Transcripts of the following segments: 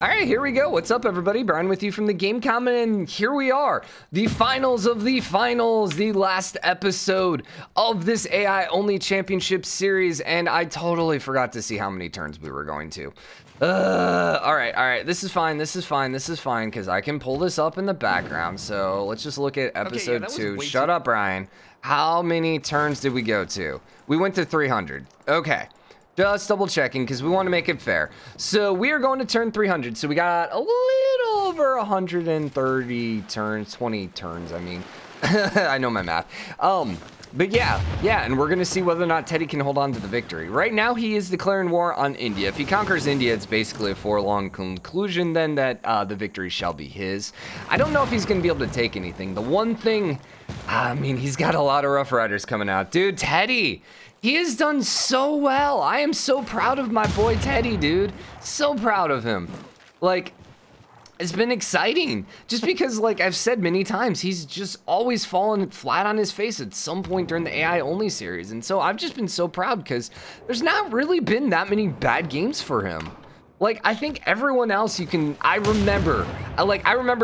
All right, here we go. What's up, everybody? Brian with you from TheGameCommon, and here we are. The finals of the finals, the last episode of this AI-only championship series, and I totally forgot to see how many turns we were going to. All right. This is fine, because I can pull this up in the background. So let's just look at episode 2. Shut up, Brian. How many turns did we go to? We went to 300. Okay. Just double checking because we want to make it fair. So we are going to turn 300. So we got a little over 130 turns, 20 turns. I mean, I know my math. But yeah, and we're going to see whether or not Teddy can hold on to the victory. Right now, he is declaring war on India. If he conquers India, it's basically a foregone conclusion then that the victory shall be his. I don't know if he's going to be able to take anything. The one thing, I mean, he's got a lot of Rough Riders coming out. Dude, Teddy, he has done so well. I am so proud of my boy Teddy, dude. So proud of him. Like, it's been exciting. Just because, like I've said many times, he's just always fallen flat on his face at some point during the AI-only series. And so I've just been so proud because there's not really been that many bad games for him. Like, I think everyone else I remember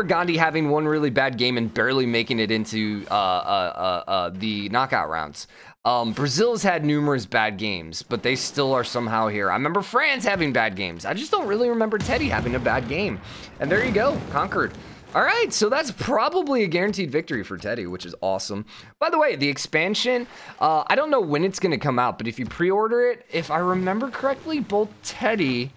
Gandhi having one really bad game and barely making it into the knockout rounds. Brazil's had numerous bad games, but they still are somehow here. I remember France having bad games. I just don't really remember Teddy having a bad game. And there you go, conquered. All right, so that's probably a guaranteed victory for Teddy, which is awesome. By the way, the expansion, I don't know when it's going to come out, but if you pre-order it, if I remember correctly, both Teddy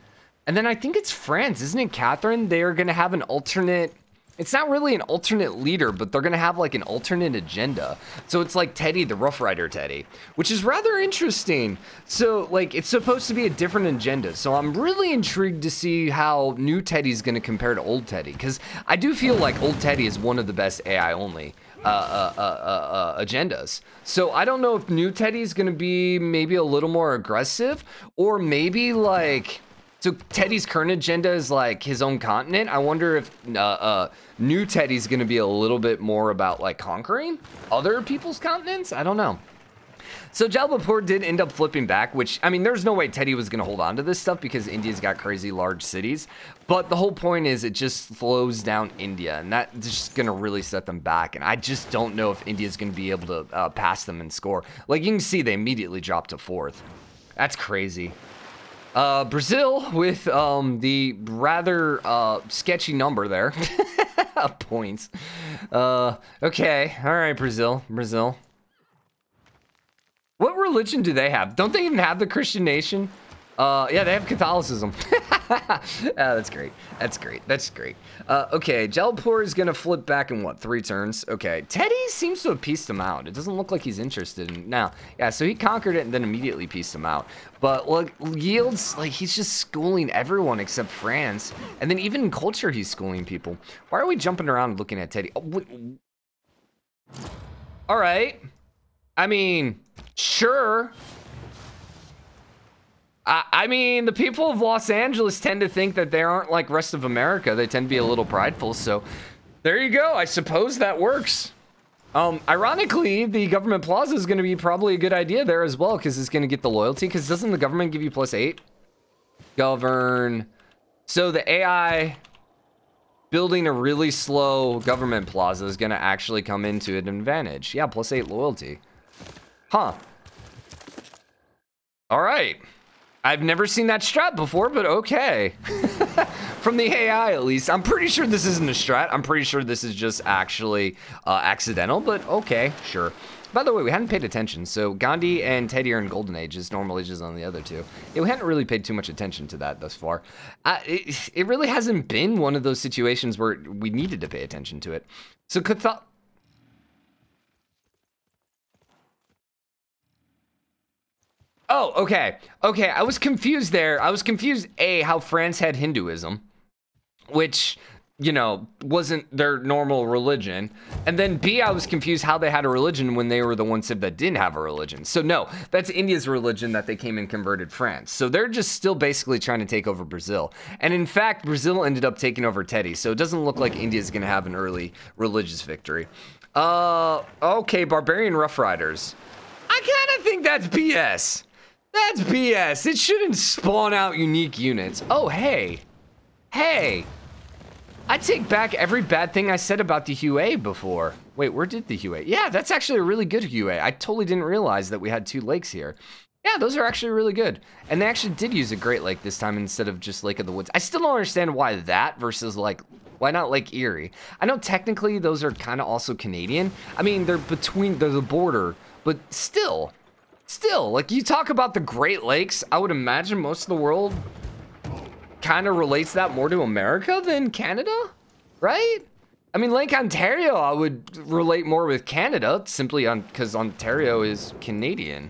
and then I think it's France, isn't it, Catherine? They are going to have an alternate... It's not really an alternate leader, but they're going to have like an alternate agenda. So it's like Teddy, the Rough Rider Teddy, which is rather interesting. So like it's supposed to be a different agenda. So I'm really intrigued to see how new Teddy's going to compare to old Teddy. Because I do feel like old Teddy is one of the best AI only agendas. So I don't know if new Teddy's going to be maybe a little more aggressive or maybe like... So Teddy's current agenda is like his own continent. I wonder if new Teddy's going to be a little bit more about like conquering other people's continents. I don't know. So Jalbapur did end up flipping back, which, I mean, there's no way Teddy was going to hold on to this stuff because India's got crazy large cities. But the whole point is it just slows down India, and that's just going to really set them back. And I just don't know if India's going to be able to pass them and score. Like you can see, they immediately dropped to 4th. That's crazy. Brazil with the rather sketchy number there of points. Okay, all right, Brazil. What religion do they have? Don't they even have the Christian nation? Yeah, they have Catholicism. That's great. Okay, Jalpur is gonna flip back in what, 3 turns? Okay, Teddy seems to have pieced him out. It doesn't look like he's interested in now. Yeah, so he conquered it and then immediately pieced him out. But look, yields, like he's just schooling everyone except France, and then even in culture he's schooling people. Why are we jumping around looking at Teddy? Oh, all right. I mean, sure. I mean, the people of Los Angeles tend to think that they aren't like rest of America. They tend to be a little prideful. So there you go. I suppose that works. Ironically, the government plaza is going to be probably a good idea there as well because it's going to get the loyalty. Because doesn't the government give you +8? Govern. So the AI building a really slow government plaza is going to actually come into an advantage. Yeah, +8 loyalty. Huh. All right. I've never seen that strat before, but okay. From the AI, at least. I'm pretty sure this isn't a strat. I'm pretty sure this is just actually accidental, but okay, sure. By the way, we hadn't paid attention. So Gandhi and Teddy are in golden ages, normal ages on the other two. Yeah, we hadn't really paid too much attention to that thus far. It really hasn't been one of those situations where we needed to pay attention to it. So Oh, okay. Okay, I was confused there. I was confused, A, how France had Hinduism, which, you know, wasn't their normal religion. And then B, I was confused how they had a religion when they were the ones that didn't have a religion. So no, that's India's religion that they came and converted France. So they're just still basically trying to take over Brazil. And in fact, Brazil ended up taking over Teddy. So it doesn't look like India's going to have an early religious victory. Okay, Barbarian Rough Riders. I kind of think that's BS. That's BS. It shouldn't spawn out unique units. Oh, hey. Hey, I take back every bad thing I said about the Hue before. Wait, where did the Hue? Yeah, that's actually a really good Hue. I totally didn't realize that we had 2 lakes here. Yeah, those are actually really good. And they actually did use a Great Lake this time instead of just Lake of the Woods. I still don't understand why that versus like, why not Lake Erie? I know technically those are kind of also Canadian. I mean, they're the border, but still, like you talk about the Great Lakes, I would imagine most of the world kind of relates that more to America than Canada, right? I mean, Lake Ontario, I would relate more with Canada simply because Ontario is Canadian.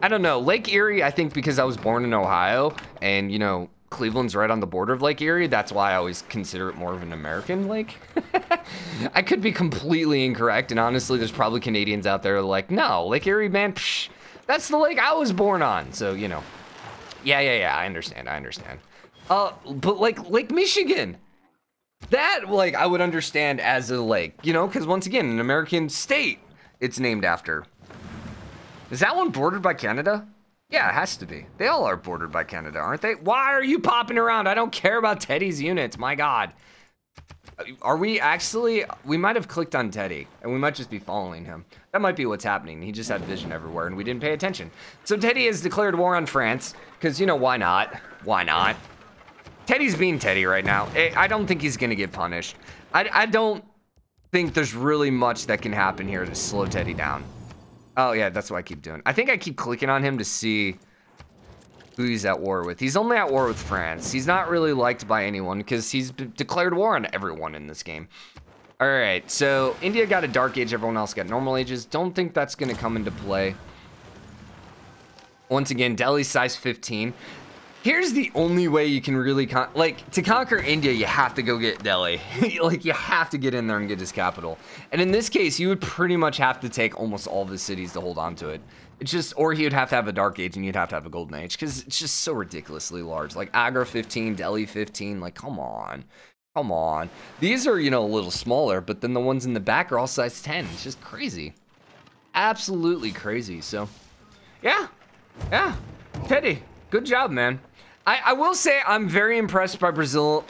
I don't know. Lake Erie, I think because I was born in Ohio and, you know, Cleveland's right on the border of Lake Erie. That's why I always consider it more of an American lake. I could be completely incorrect. And honestly, there's probably Canadians out there like, no, Lake Erie, man, psh, that's the lake I was born on. So, you know, yeah, I understand. But like Lake Michigan, that like I would understand as a lake, you know, because once again, an American state it's named after. Is that one bordered by Canada? Yeah, it has to be. They all are bordered by Canada, aren't they? Why are you popping around? I don't care about Teddy's units, my God. Are we actually, we might have clicked on Teddy and we might just be following him. That might be what's happening. He just had vision everywhere and we didn't pay attention. So Teddy has declared war on France because, you know, why not? Why not? Teddy's being Teddy right now. I don't think he's going to get punished. I don't think there's really much that can happen here to slow Teddy down. Oh, yeah, that's what I keep doing. I think I keep clicking on him to see who he's at war with. He's only at war with France. He's not really liked by anyone because he's declared war on everyone in this game. All right, so India got a dark age. Everyone else got normal ages. Don't think that's going to come into play. Once again, Delhi's size 15. Here's the only way you can really, to conquer India, you have to go get Delhi. Like, you have to get in there and get his capital. And in this case, you would pretty much have to take almost all of his cities to hold on to it. It's just, or he would have to have a Dark Age and you'd have to have a Golden Age, because it's just so ridiculously large. Like, Agra 15, Delhi 15, like, come on. Come on. These are, you know, a little smaller, but then the ones in the back are all size 10. It's just crazy. Absolutely crazy. So, yeah. Teddy, good job, man. I will say I'm very impressed by Brazil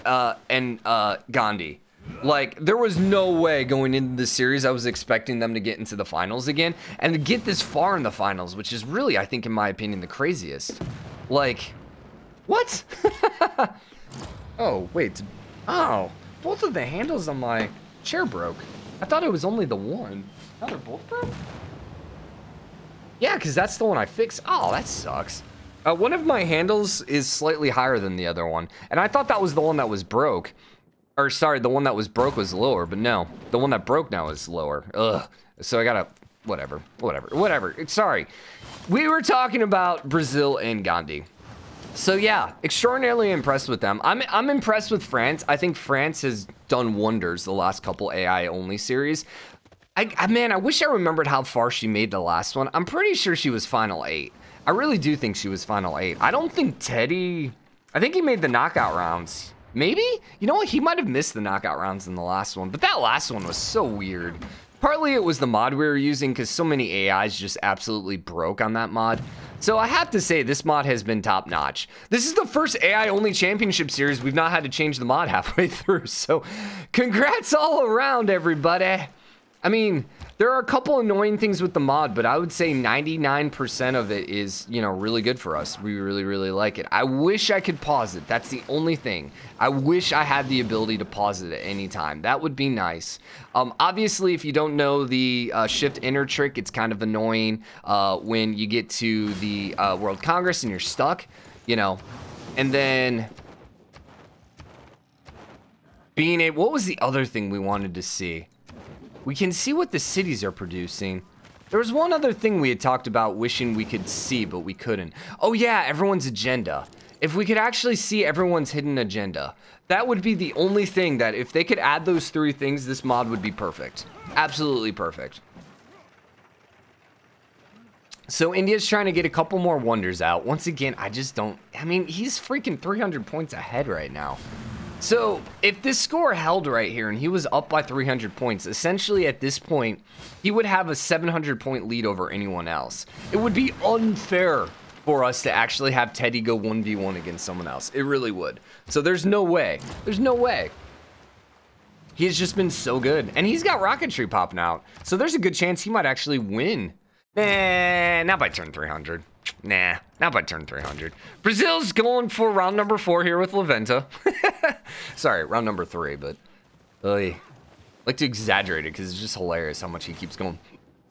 and Gandhi. Like, there was no way going into the series I was expecting them to get into the finals again. And to get this far in the finals, which is really, I think, in my opinion, the craziest. Like, what? Oh, wait. Oh, both of the handles on my chair broke. I thought it was only the one. Now they're both broke? Yeah, because that's the one I fixed. Oh, that sucks. One of my handles is slightly higher than the other one, and I thought that was the one that was broke. Or, sorry, the one that was broke was lower, but no. The one that broke now is lower. Ugh. So I gotta... Whatever. Sorry. We were talking about Brazil and Gandhi. So, yeah, extraordinarily impressed with them. I'm impressed with France. I think France has done wonders the last couple AI-only series. Man, I wish I remembered how far she made the last one. I'm pretty sure she was Final 8. I really do think she was Final 8. I don't think Teddy... I think he made the knockout rounds. Maybe? You know what? He might have missed the knockout rounds in the last one. But that last one was so weird. Partly it was the mod we were using because so many AIs just absolutely broke on that mod. So I have to say this mod has been top notch. This is the first AI-only championship series we've not had to change the mod halfway through. So congrats all around, everybody. I mean, there are a couple annoying things with the mod, but I would say 99% of it is, you know, really good for us. We really, really like it. I wish I could pause it. That's the only thing. I wish I had the ability to pause it at any time. That would be nice. Obviously, if you don't know the Shift Enter trick, it's kind of annoying when you get to the World Congress and you're stuck, you know. And then being able... What was the other thing we wanted to see? We can see what the cities are producing. There was one other thing we had talked about wishing we could see, but we couldn't. Oh yeah, everyone's agenda. If we could actually see everyone's hidden agenda, that would be the only thing that if they could add those 3 things, this mod would be perfect. Absolutely perfect. So India's trying to get a couple more wonders out. Once again, I just don't... I mean, he's freaking 300 points ahead right now. So, if this score held right here and he was up by 300 points, essentially at this point, he would have a 700 point lead over anyone else. It would be unfair for us to actually have Teddy go 1v1 against someone else. It really would. So there's no way. There's no way. He's just been so good. And he's got rocketry popping out. So there's a good chance he might actually win. Nah, not by turn 300. Nah, not by turn 300. Brazil's going for round number 4 here with Leventa. Sorry, round number 3, but I like to exaggerate it because it's just hilarious how much he keeps going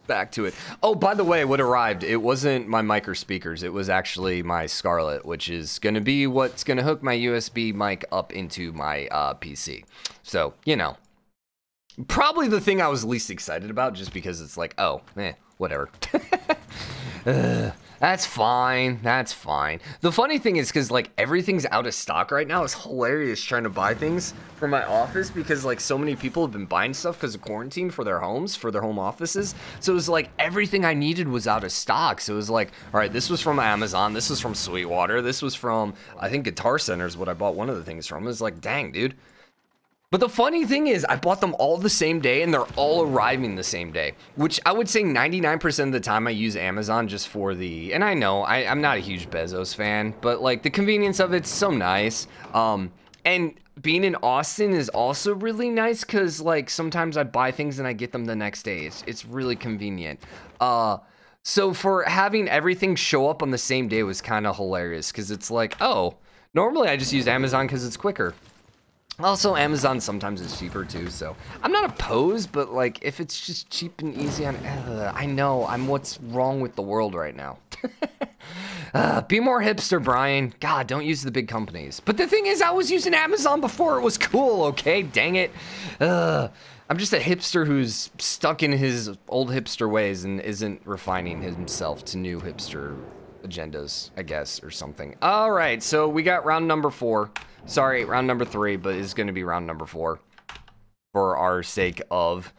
back to it. Oh, by the way, what arrived, it wasn't my mic or speakers. It was actually my Scarlett, which is going to be what's going to hook my USB mic up into my PC. So, you know, probably the thing I was least excited about just because it's like, oh, whatever. That's fine. That's fine. The funny thing is because, like, everything's out of stock right now. It's hilarious trying to buy things for my office because, like, so many people have been buying stuff because of quarantine for their homes, for their home offices. So it was like everything I needed was out of stock. So it was like, all right, this was from Amazon. This was from Sweetwater. This was from, I think, Guitar Center is what I bought one of the things from. It was like, dang, dude. But the funny thing is, I bought them all the same day, and they're all arriving the same day, which I would say 99% of the time I use Amazon just for the, and I know, I'm not a huge Bezos fan, but, like, the convenience of it's so nice. And being in Austin is also really nice because, like, sometimes I buy things and I get them the next day. It's really convenient. So for having everything show up on the same day was kind of hilarious because it's like, oh, normally I just use Amazon because it's quicker. Also, Amazon sometimes is cheaper too, so I'm not opposed, but like if it's just cheap and easy on, I know I'm what's wrong with the world right now. Be more hipster, Brian. God, don't use the big companies. But the thing is, I was using Amazon before it was cool. Okay, dang it. I'm just a hipster who's stuck in his old hipster ways and isn't refining himself to new hipster agendas, I guess, or something. All right, so we got round number 4. Sorry, round number 3, but it's going to be round number 4 for our sake of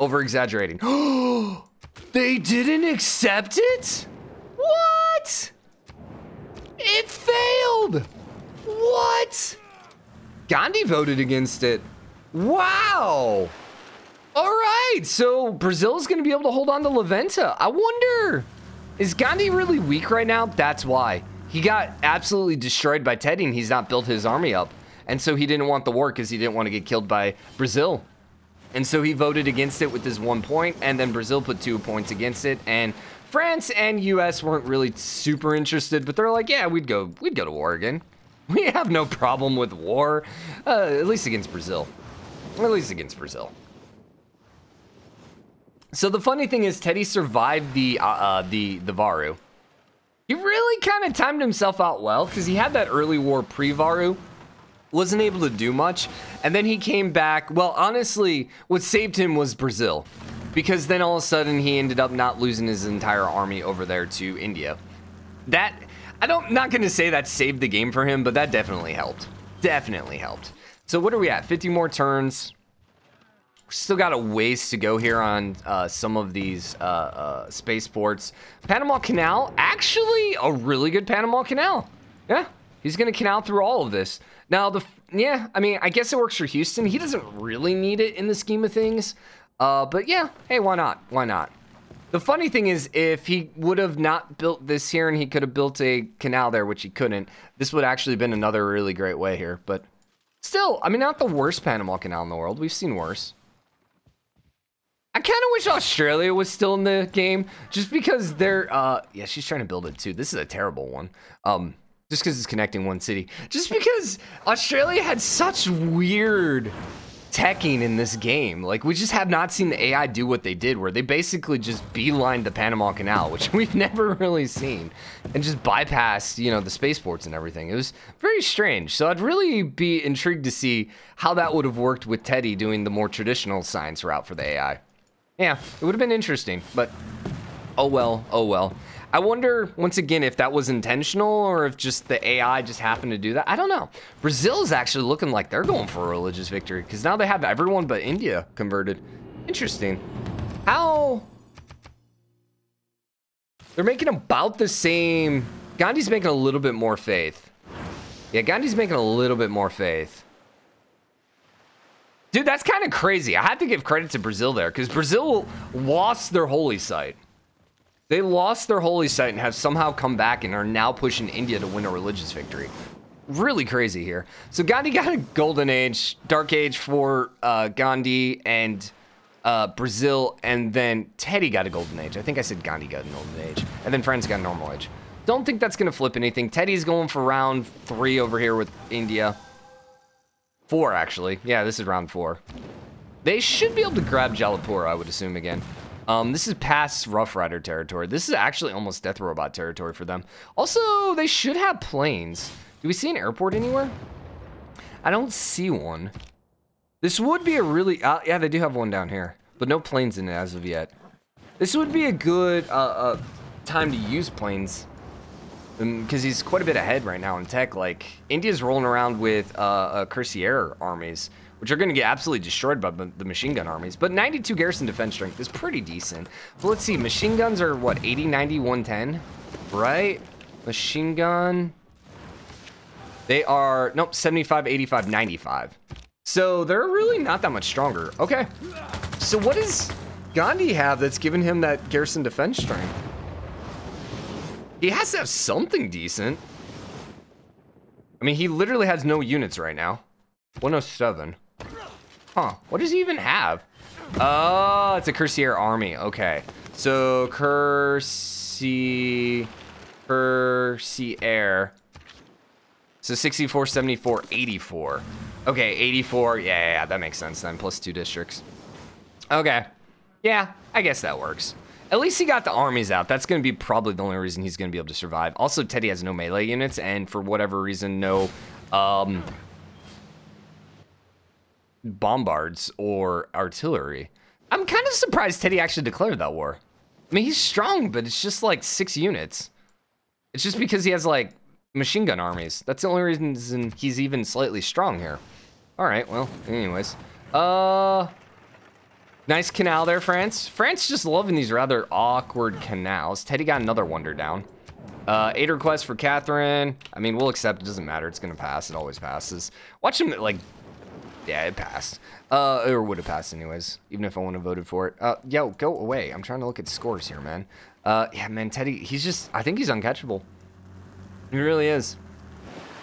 over-exaggerating. They didn't accept it? What? It failed. What? Gandhi voted against it. Wow. All right, so Brazil's going to be able to hold on to Leventa. I wonder, is Gandhi really weak right now? That's why. He got absolutely destroyed by Teddy and he's not built his army up. And so he didn't want the war because he didn't want to get killed by Brazil. And so he voted against it with his 1 point, and then Brazil put 2 points against it. And France and US weren't really super interested, but they're like, yeah, we'd go to war again. We have no problem with war, at least against Brazil. At least against Brazil. So the funny thing is, Teddy survived the Varu. He really kind of timed himself out well because he had that early war pre-Varu. Wasn't able to do much, and then he came back. Well, honestly, what saved him was Brazil, because then all of a sudden he ended up not losing his entire army over there to India. That, not going to say that saved the game for him, but that definitely helped. Definitely helped. So what are we at? 50 more turns. Still got a ways to go here on some of these spaceports. Panama Canal, actually a really good Panama Canal. Yeah, he's going to canal through all of this. Now, yeah, I mean, I guess it works for Houston. He doesn't really need it in the scheme of things. But yeah, hey, why not? Why not? The funny thing is, if he would have not built this here and he could have built a canal there, which he couldn't, this would actually been another really great way here. But still, I mean, not the worst Panama Canal in the world. We've seen worse. I kind of wish Australia was still in the game, just because they're, yeah, she's trying to build it too. This is a terrible one. Just because it's connecting one city. Just because Australia had such weird teching in this game. Like, we just have not seen the AI do what they did, where they basically just beelined the Panama Canal, which we've never really seen, and just bypassed, you know, the spaceports and everything. It was very strange. So I'd really be intrigued to see how that would have worked with Teddy doing the more traditional science route for the AI. Yeah, it would have been interesting, but oh well, oh well. I wonder, once again, if that was intentional or if just the AI just happened to do that. I don't know. Brazil is actually looking like they're going for a religious victory because now they have everyone but India converted. Interesting. How? They're making about the same. Gandhi's making a little bit more faith. Yeah, Gandhi's making a little bit more faith. Dude, that's kind of crazy. I have to give credit to Brazil there because Brazil lost their holy site. They lost their holy site and have somehow come back and are now pushing India to win a religious victory. Really crazy here. So Gandhi got a golden age, dark age for Gandhi and Brazil, and then Teddy got a golden age. I think I said Gandhi got a golden age, and then France got a normal age. Don't think that's gonna flip anything. Teddy's going for round 3 over here with India. 4 actually. Yeah, this is round 4. They should be able to grab Jalapur, I would assume again. This is past Rough Rider territory. This is actually almost Death Robot territory for them. Also, they should have planes. Do we see an airport anywhere? I don't see one. This would be a really... yeah, they do have one down here, but no planes in it as of yet. This would be a good time to use planes, because he's quite a bit ahead right now in tech. Like, India's rolling around with Cuirassier armies, which are going to get absolutely destroyed by the machine gun armies. But 92 garrison defense strength is pretty decent. But let's see, machine guns are, what, 80, 90, 110? Right? Machine gun... They are, nope, 75, 85, 95. So they're really not that much stronger. Okay. So what does Gandhi have that's giving him that garrison defense strength? He has to have something decent. I mean, he literally has no units right now. 107. Huh, what does he even have? Oh, it's a Cuirassier army. Okay. So Cuirassier. So 64, 74, 84. Okay, 84. Yeah, that makes sense then. Plus 2 districts. Okay. Yeah, I guess that works. At least he got the armies out. That's going to be probably the only reason he's going to be able to survive. Also, Teddy has no melee units, and for whatever reason, no bombards or artillery. I'm kind of surprised Teddy actually declared that war. I mean, he's strong, but it's just like 6 units. It's just because he has like machine gun armies. That's the only reason he's even slightly strong here. All right, well, anyways. Nice canal there, France. France just loving these rather awkward canals. Teddy got another wonder down. 8 requests for Catherine. I mean, we'll accept. It doesn't matter. It's going to pass. It always passes. Watch him, like... Yeah, it passed. Or would have passed anyways, even if I wouldn't have voted for it. Yo, go away. I'm trying to look at scores here, man. Yeah, man, Teddy, he's just... I think he's uncatchable. He really is.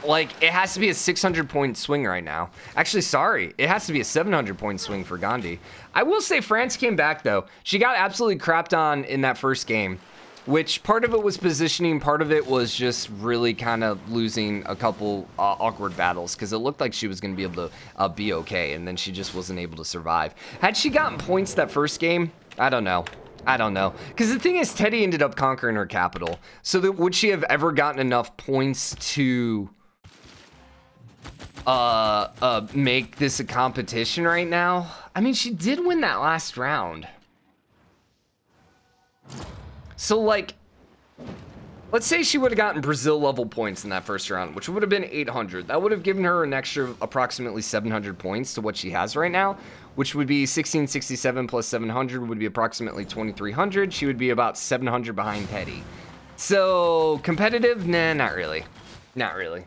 Like, it has to be a 600-point swing right now. Actually, sorry. It has to be a 700-point swing for Gandhi. I will say France came back, though. She got absolutely crapped on in that first game, which part of it was positioning, part of it was just really kind of losing a couple awkward battles, because it looked like she was going to be able to be okay, and then she just wasn't able to survive. Had she gotten points that first game? I don't know. I don't know. Because the thing is, Teddy ended up conquering her capital. So that would she have ever gotten enough points to make this a competition right now? I mean, she did win that last round. So, like, let's say she would have gotten Brazil level points in that first round, which would have been 800. That would have given her an extra approximately 700 points to what she has right now, which would be 1667 plus 700 would be approximately 2300. She would be about 700 behind Teddy. So, competitive? Nah, not really. Not really.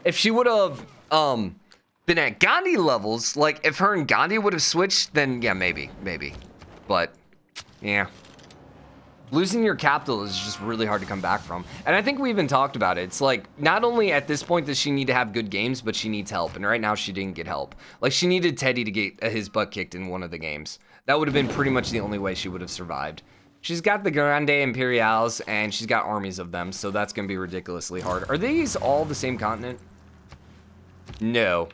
If she would have been at Gandhi levels, like if her and Gandhi would have switched, then yeah, maybe. But, yeah. Losing your capital is just really hard to come back from. And I think we even talked about it. It's like, not only at this point does she need to have good games, but she needs help. And right now she didn't get help. Like, she needed Teddy to get his butt kicked in one of the games. That would have been pretty much the only way she would have survived. She's got the Grande Imperials, and she's got armies of them, so that's going to be ridiculously hard. Are these all the same continent? No.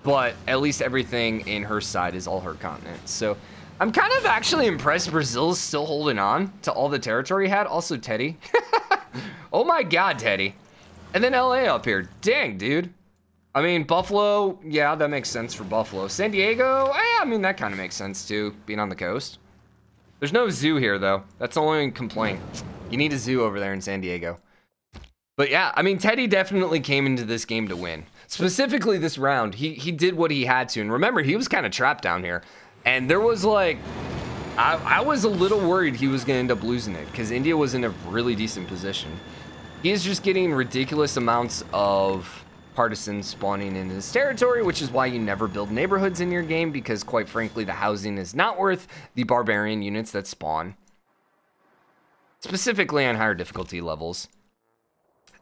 But at least everything in her side is all her continent. So I'm kind of actually impressed Brazil's still holding on to all the territory he had. Also, Teddy. Oh my God, Teddy. And then LA up here. Dang, dude. I mean, Buffalo, yeah, that makes sense for Buffalo. San Diego, I mean, that kind of makes sense too, being on the coast. There's no zoo here, though. That's the only complaint. You need a zoo over there in San Diego. But yeah, I mean, Teddy definitely came into this game to win. Specifically this round, he did what he had to. And remember, he was kind of trapped down here. And there was like, I was a little worried he was going to end up losing it because India was in a really decent position. He is just getting ridiculous amounts of partisans spawning in his territory, which is why you never build neighborhoods in your game because, quite frankly, the housing is not worth the barbarian units that spawn. specifically on higher difficulty levels.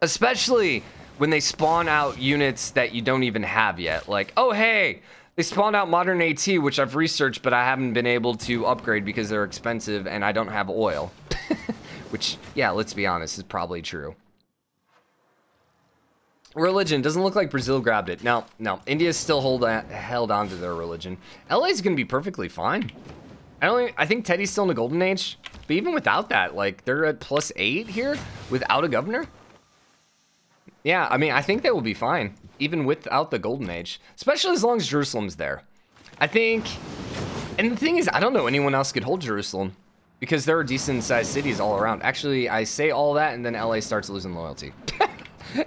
Especially when they spawn out units that you don't even have yet. Like, oh, hey, they spawned out modern AT, which I've researched, but I haven't been able to upgrade because they're expensive and I don't have oil. Which, yeah, let's be honest, is probably true. Religion. Doesn't look like Brazil grabbed it. No, India's still held on to their religion. LA's going to be perfectly fine. I think Teddy's still in the golden age. But even without that, like, they're at +8 here without a governor. Yeah, I mean, I think they will be fine, even without the golden age. Especially as long as Jerusalem's there. I think... And the thing is, I don't know anyone else could hold Jerusalem. Because there are decent-sized cities all around. Actually, I say all that, and then LA starts losing loyalty.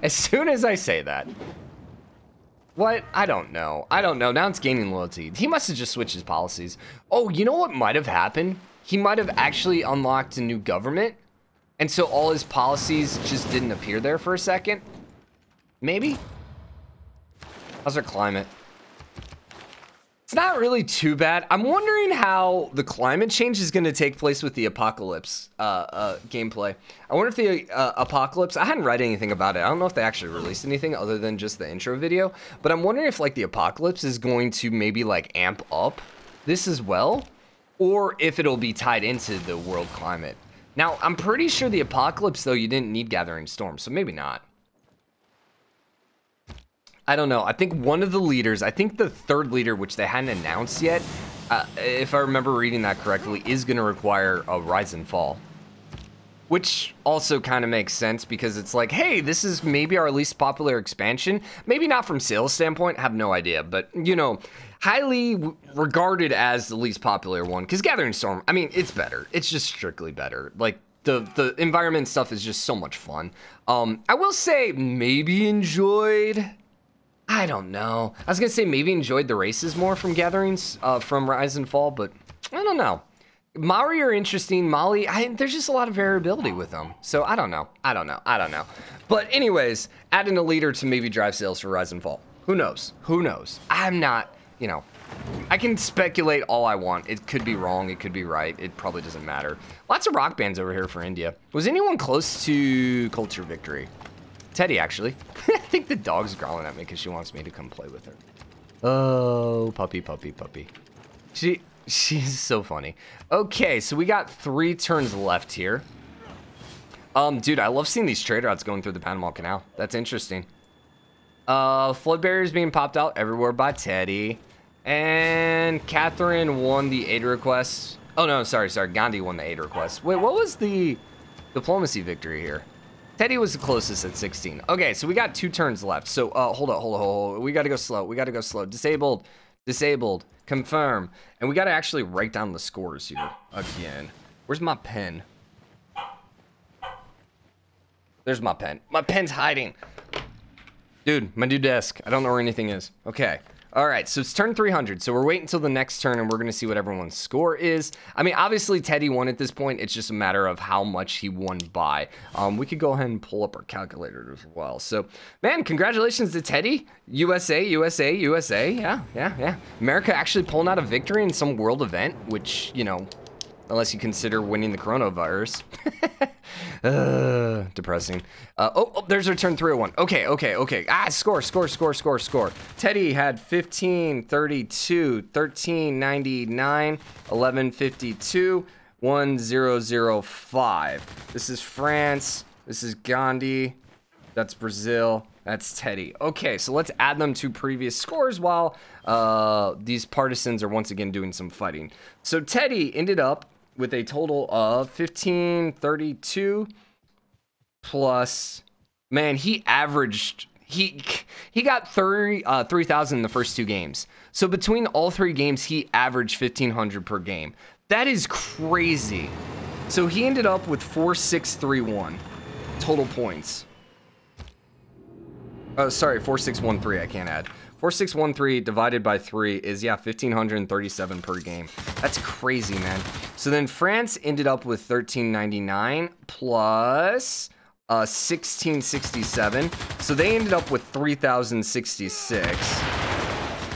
As soon as I say that. What? I don't know. Now it's gaining loyalty. He must have just switched his policies. Oh, you know what might have happened? He might have actually unlocked a new government. And so all his policies just didn't appear there for a second. Maybe? How's our climate? It's not really too bad. I'm wondering how the climate change is going to take place with the apocalypse gameplay. I wonder if the apocalypse, I hadn't read anything about it. I don't know if they actually released anything other than just the intro video, but I'm wondering if like the apocalypse is going to maybe like amp up this as well, or if it'll be tied into the world climate. Now, I'm pretty sure the apocalypse though, you didn't need Gathering Storm, so maybe not. I don't know. I think one of the leaders, I think the third leader, which they hadn't announced yet, if I remember reading that correctly, is going to require a rise and fall. Which also kind of makes sense because it's like, hey, this is maybe our least popular expansion. Maybe not from sales standpoint, have no idea. But, you know, highly regarded as the least popular one. Because Gathering Storm, I mean, it's better. It's just strictly better. Like, the environment stuff is just so much fun. I will say maybe enjoyed... I don't know. I was going to say maybe enjoyed the races more from Gatherings, from Rise and Fall, but I don't know. Maori are interesting. Mali, there's just a lot of variability with them. So I don't know. But anyways, adding a leader to maybe drive sales for Rise and Fall. Who knows? I'm not, you know, I can speculate all I want. It could be wrong. It could be right. It probably doesn't matter. Lots of rock bands over here for India. Was anyone close to Culture Victory? Teddy, actually. I think the dog's growling at me because she wants me to come play with her. Oh, puppy. She's so funny. Okay, so we got 3 turns left here. Dude, I love seeing these trade routes going through the Panama Canal. That's interesting. Flood barriers being popped out everywhere by Teddy. And Catherine won the aid request. Oh, no, sorry. Gandhi won the aid request. Wait, what was the diplomacy victory here? Teddy was the closest at 16. Okay, so we got 2 turns left. So, hold on. We gotta go slow. Disabled. Confirm. And we gotta actually write down the scores here again. Where's my pen? There's my pen. My pen's hiding. Dude, my new desk. I don't know where anything is. Okay. All right, so it's turn 300. So we're waiting until the next turn, and we're going to see what everyone's score is. I mean, obviously, Teddy won at this point. It's just a matter of how much he won by. We could go ahead and pull up our calculator as well. So, man, congratulations to Teddy. USA. Yeah. America actually pulling out a victory in some world event, which, you know, unless you consider winning the coronavirus. Depressing. Oh, there's our turn 301. Okay. Score. Teddy had 1532, 1399, 1152, 1005. This is France. This is Gandhi. That's Brazil. That's Teddy. Okay, so let's add them to previous scores while these partisans are once again doing some fighting. So Teddy ended up with a total of 1532 plus, man, he averaged, he got 3,000 in the first 2 games. So between all 3 games, he averaged 1,500 per game. That is crazy. So he ended up with 4631 total points. Oh, sorry, 4613, I can't add. 4613 divided by 3 is, yeah, 1,537 per game. That's crazy, man. So then France ended up with 1,399 plus 1,667. So they ended up with 3,066.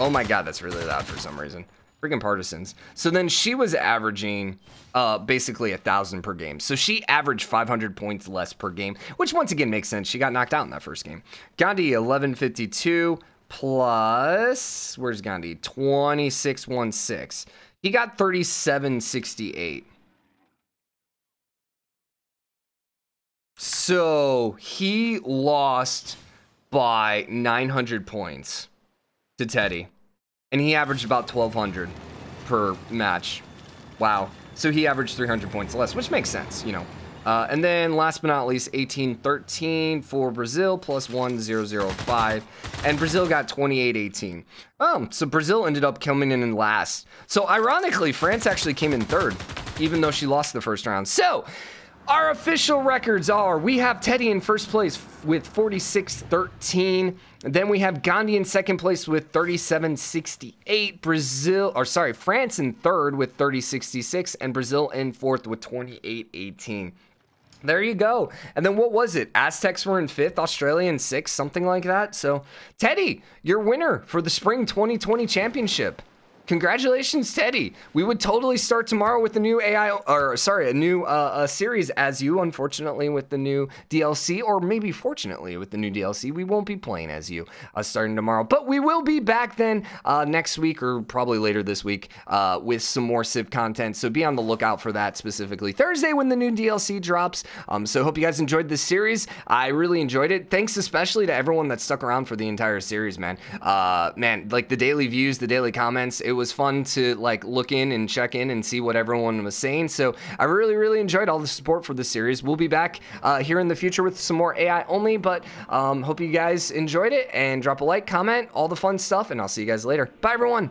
Oh my God, that's really loud for some reason. Freaking partisans. So then she was averaging basically 1,000 per game. So she averaged 500 points less per game, which once again makes sense. She got knocked out in that first game. Gandhi 1152 plus, where's Gandhi? 2616. He got 3768. So he lost by 900 points to Teddy. And he averaged about 1,200 per match. Wow. So he averaged 300 points less, which makes sense, you know. And then last but not least, 1813 for Brazil plus 1005. And Brazil got 2818. So Brazil ended up coming in last. So ironically, France actually came in third, even though she lost the first round. So our official records are, we have Teddy in first place with 4613. Then we have Gandhi in second place with 3768. France in third with 3066, and Brazil in fourth with 2818. There you go. And then what was it? Aztecs were in fifth, Australia in sixth, something like that. So Teddy, you're winner for the Spring 2020 Championship. Congratulations, Teddy. We would totally start tomorrow with the new a new series as you. Unfortunately, with the new DLC, or maybe fortunately with the new DLC, we won't be playing as you starting tomorrow. But we will be back then next week, or probably later this week, with some more Civ content. So be on the lookout for that, specifically Thursday when the new DLC drops. So hope you guys enjoyed this series. I really enjoyed it. Thanks especially to everyone that stuck around for the entire series, man. Like the daily views, the daily comments. It was fun to like look in and check in and see what everyone was saying. So I really enjoyed all the support for this series. We'll be back here in the future with some more AI only, but hope you guys enjoyed it, and drop a like, comment, all the fun stuff, and I'll see you guys later. Bye everyone.